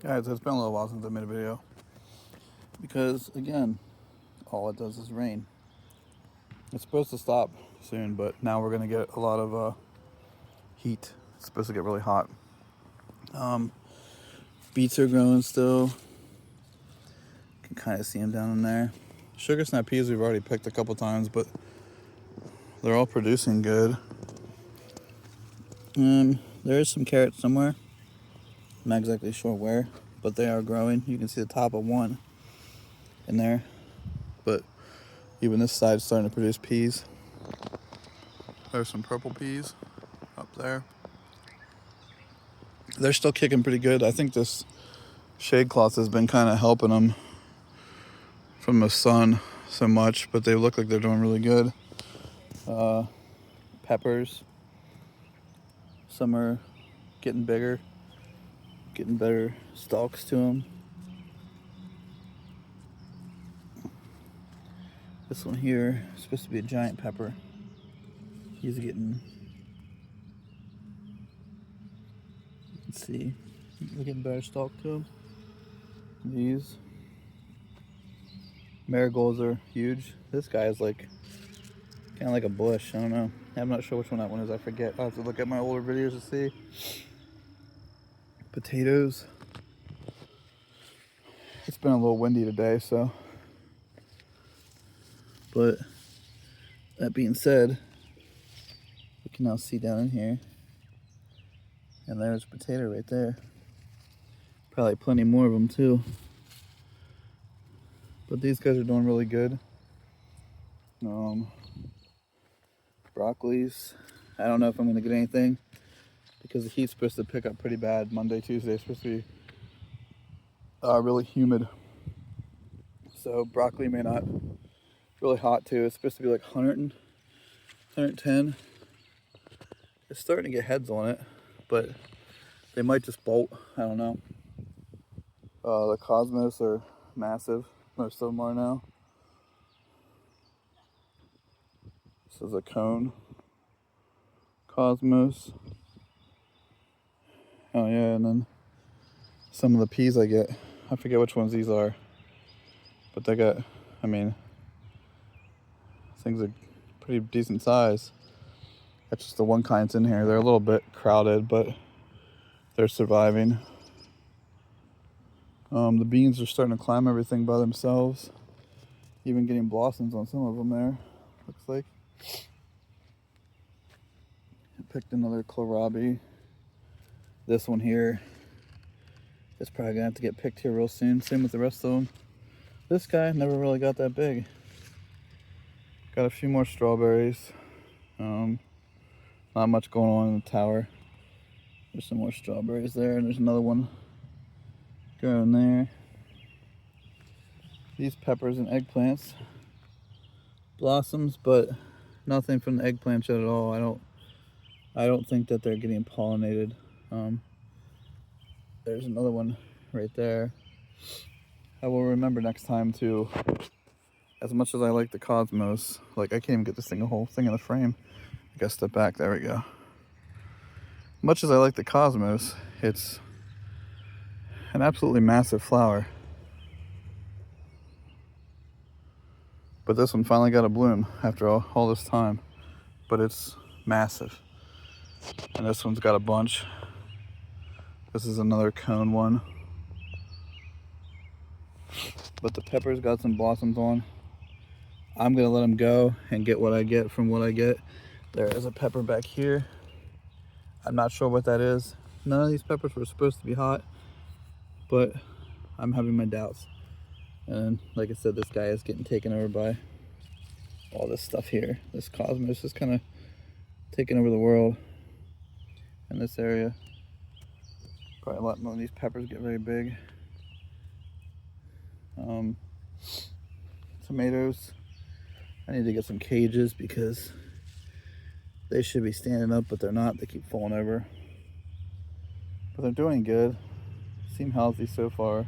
Guys, it's been a little while since I made a video because, again, all it does is rain. It's supposed to stop soon, but now we're going to get a lot of heat. It's supposed to get really hot. Beets are growing still. You can kind of see them down in there. Sugar snap peas we've already picked a couple times, but they're all producing good. There is some carrots somewhere. I'm not exactly sure where, but they are growing. You can see the top of one in there, but even this side is starting to produce peas. There's some purple peas up there. They're still kicking pretty good. I think this shade cloth has been kind of helping them from the sun so much, but they look like they're doing really good. Peppers, some are getting bigger, getting better stalks to them. This one here is supposed to be a giant pepper. He's getting, you can see, we're getting better stalk to him. These marigolds are huge. This guy is like kind of like a bush. I don't know. I'm not sure which one that one is. I forget. I'll have to look at my older videos to see. Potatoes. It's been a little windy today, so. But that being said, you can now see down in here, and there's a potato right there. Probably plenty more of them too. But these guys are doing really good. Broccolis. I don't know if I'm gonna get anything because the heat's supposed to pick up pretty bad. Monday, Tuesday is supposed to be really humid. So broccoli may not. Really hot too. It's supposed to be like 110. It's starting to get heads on it, but they might just bolt. I don't know. The cosmos are massive. Most of them are now. This is a cone cosmos. Oh yeah, and then some of the peas I get. I forget which ones these are, but they got, I mean, things are pretty decent size. That's just the one kind that's in here. They're a little bit crowded, but they're surviving. The beans are starting to climb everything by themselves. Even getting blossoms on some of them there, looks like. I picked another kohlrabi. This one here is probably gonna have to get picked here real soon. Same with the rest of them. This guy never really got that big. Got a few more strawberries. Not much going on in the tower. There's some more strawberries there, and there's another one growing there. These peppers and eggplants. Blossoms, but nothing from the eggplants yet at all. I don't think that they're getting pollinated. There's another one right there. I will remember next time to, as much as I like the cosmos, like I can't even get this thing, a whole thing in the frame. I gotta step back, there we go. Much as I like the cosmos, it's an absolutely massive flower. But this one finally got a bloom after all this time. But it's massive. And this one's got a bunch. This is another cone one. But the pepper's got some blossoms on. I'm gonna let them go and get what I get from what I get. There is a pepper back here. I'm not sure what that is. None of these peppers were supposed to be hot, but I'm having my doubts. And like I said, this guy is getting taken over by all this stuff here. This cosmos is kind of taking over the world in this area. Probably let none of these peppers get very big. Tomatoes. I need to get some cages because they should be standing up, but they're not. They keep falling over. But they're doing good. Seem healthy so far.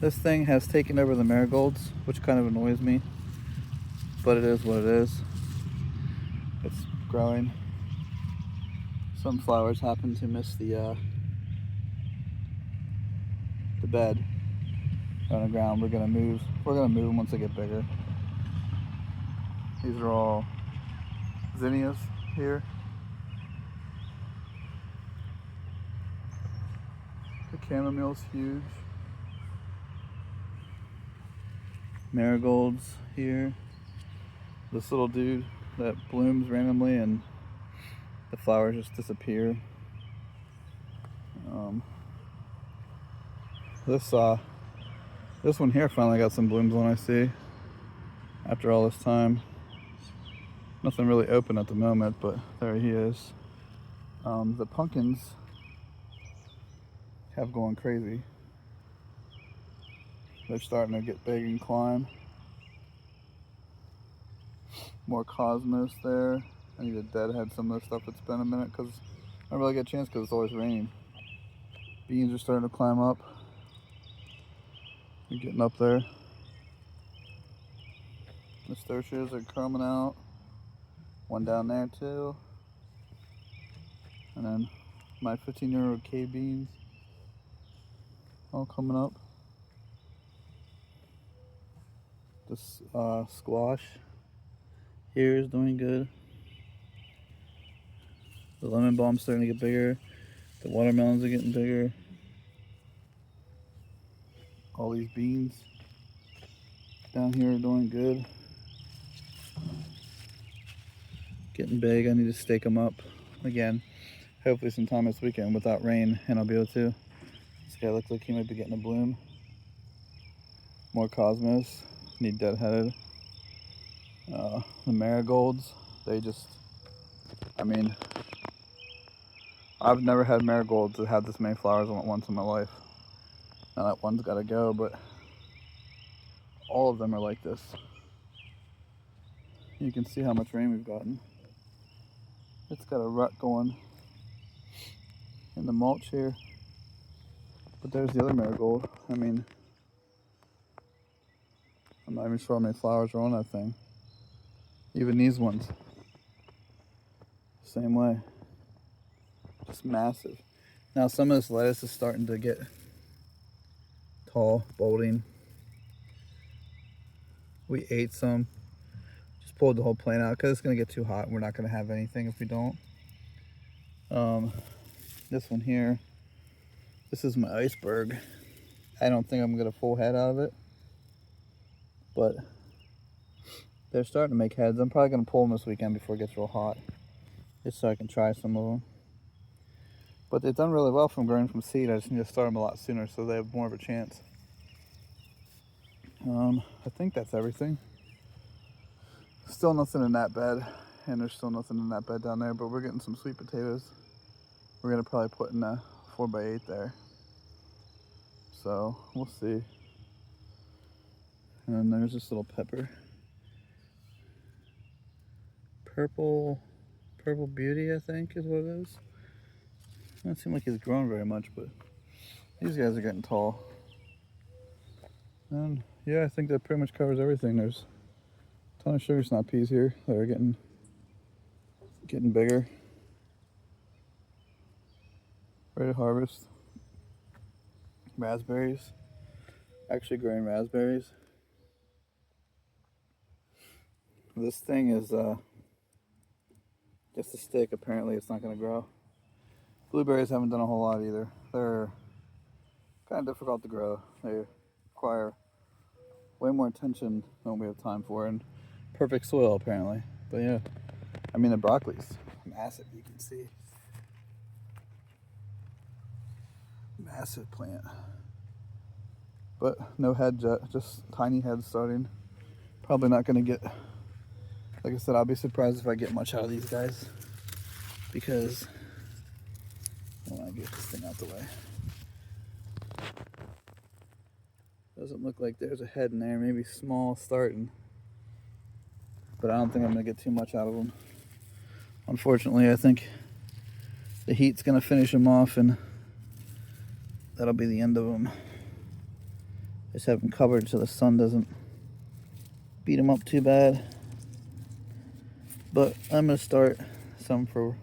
This thing has taken over the marigolds, which kind of annoys me, but it is what it is. It's growing. Some flowers happen to miss the bed on the ground. We're gonna move them once they get bigger. These are all zinnias here. The chamomile's huge. Marigolds here. This little dude that blooms randomly and the flowers just disappear. This one here finally got some blooms on, I see, after all this time. Nothing really open at the moment, but there he is. The pumpkins have gone crazy. They're starting to get big and climb. More cosmos there. I need to deadhead some of this stuff. It's been a minute because I don't really get a chance because it's always raining. Beans are starting to climb up. They're getting up there. Nasturtiums are coming out. One down there too. And then my 15-year-old K beans all coming up. This squash here is doing good. The lemon balm's starting to get bigger. The watermelons are getting bigger. All these beans down here are doing good. Getting big. I need to stake them up again. Hopefully sometime this weekend without rain, and I'll be able to. This guy looks like he might be getting a bloom. More cosmos. Need deadheaded. The marigolds, they just, I mean, I've never had marigolds that had this many flowers on it once in my life. Now that one's got to go, but all of them are like this. You can see how much rain we've gotten. It's got a rut going in the mulch here. But there's the other marigold. I mean, I'm not even sure how many flowers are on that thing. Even these ones. Same way. Just massive. Now some of this lettuce is starting to get tall, bolting. We ate some. Just pulled the whole plant out because it's going to get too hot. We're not going to have anything if we don't. This one here. This is my iceberg. I don't think I'm going to get a full head out of it. But they're starting to make heads. I'm probably going to pull them this weekend before it gets real hot. Just so I can try some of them. But they've done really well from growing from seed. I just need to start them a lot sooner so they have more of a chance. I think that's everything. Still nothing in that bed. And there's still nothing in that bed down there. But we're getting some sweet potatoes. We're going to probably put in a 4x8 there. So we'll see. And then there's this little pepper. Purple Beauty, I think is what it is. Doesn't seem like he's grown very much, but these guys are getting tall. And yeah, I think that pretty much covers everything. There's a ton of sugar snap peas here that are getting bigger. Ready to harvest. Raspberries. Actually growing raspberries. This thing is just a stick. Apparently it's not going to grow. Blueberries haven't done a whole lot either. They're kind of difficult to grow. They require way more attention than we have time for, and perfect soil apparently. But yeah, I mean the broccoli's massive, you can see. Massive plant. But no head yet, just tiny heads starting. Probably not going to get, like I said, I'll be surprised if I get much out of these guys, because I want to get this thing out the way. Doesn't look like there's a head in there, maybe small starting. But I don't think I'm going to get too much out of them. Unfortunately, I think the heat's going to finish them off and that'll be the end of them. Just have them covered so the sun doesn't beat them up too bad. But I'm going to start some for